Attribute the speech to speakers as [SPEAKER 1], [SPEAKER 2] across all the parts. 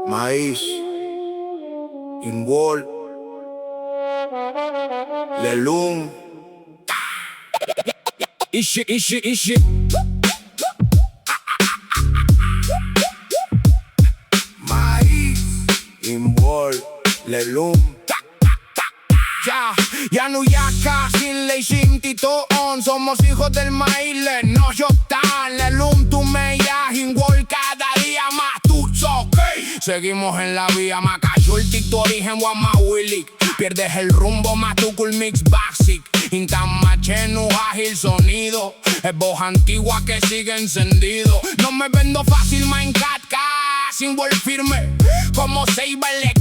[SPEAKER 1] Maíz, Invol, Lelum.
[SPEAKER 2] Ishi.
[SPEAKER 1] Maíz, Invol, Lelum.
[SPEAKER 2] Ya no yaka, sin ley, sin titoón. Somos hijos del maíz, no yotan. Lelum, tu meya, Invol, cada día más tu choque. Seguimos en la vía, Macayo, el tu origen, Guama Willy. Pierdes el rumbo, más tu cool mix basic. Intamachenu, ágil sonido. Es voz antigua que sigue encendido. No me vendo fácil, Minecraft, sin vol firme, como Seiba el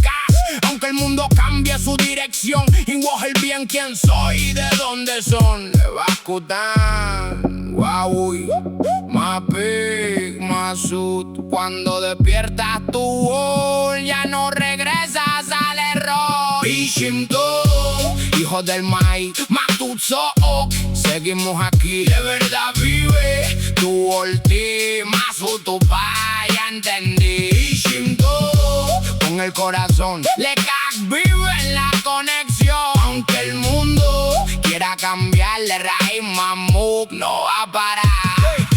[SPEAKER 2] aunque el mundo cambie su dirección. Invoca el bien, quién soy y de dónde son. Bascutan, Huawei, Mapig, Masud. Cuando despiertas tu vol, ya no regresas al error. Bishimto, hijo del maíz, Matutsook. Seguimos aquí, de verdad vive. Tu volti, Masud, tu pa, ya entendí. Bishimto, con el corazón, le vive en la conexión. Aunque el mundo quiera cambiarle raíz, Mamuk no va a parar.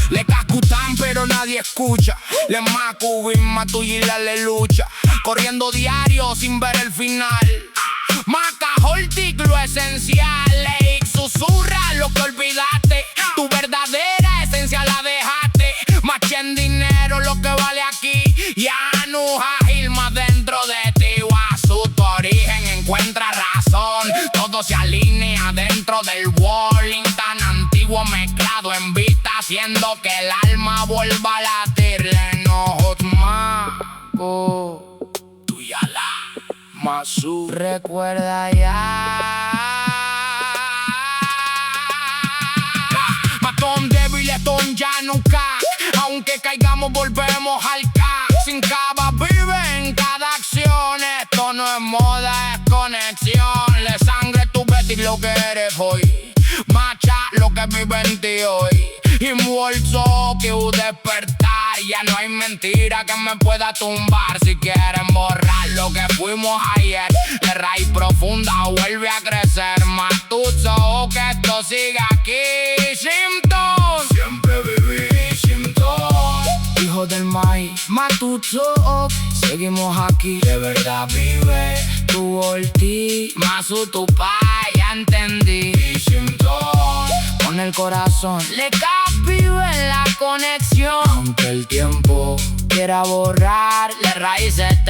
[SPEAKER 2] Le cascutan pero nadie escucha. Le macubin, matuyila le lucha. Corriendo diario sin ver el final. Macajoltic lo esencial. Le susurra lo que olvidaste. Tu verdadera esencia la dejaste. Machen dinero lo que vale aquí. Ya no ágil más dentro de ti. Tu origen encuentra razón. Todo se alinea dentro del walling tan antiguo mezclado en vista, haciendo que el alma vuelva a latirle. No Maco, tú ya la Masu. Recuerda ya. Matón débil, etón ya nunca. Aunque caigamos volvemos al caos. Sin cava vive en cada acción. Esto no es moda, es conexión. Le sangre tu Betty lo que eres hoy. Macha lo que vive en ti hoy. Involso que despertar. Ya no hay mentira que me pueda tumbar. Si quieren borrar lo que fuimos ayer, de raíz profunda vuelve a crecer. Matuzo que esto sigue aquí. Symptom,
[SPEAKER 1] Siempre viví Symptom.
[SPEAKER 2] hijo del maíz, Matuzo. Seguimos aquí, de verdad vive. Tu volti, Masu, tu pa, ya entendí.
[SPEAKER 1] Symptom.
[SPEAKER 2] Con el corazón, le vive en la conexión. Aunque el tiempo quiera borrar, las raíces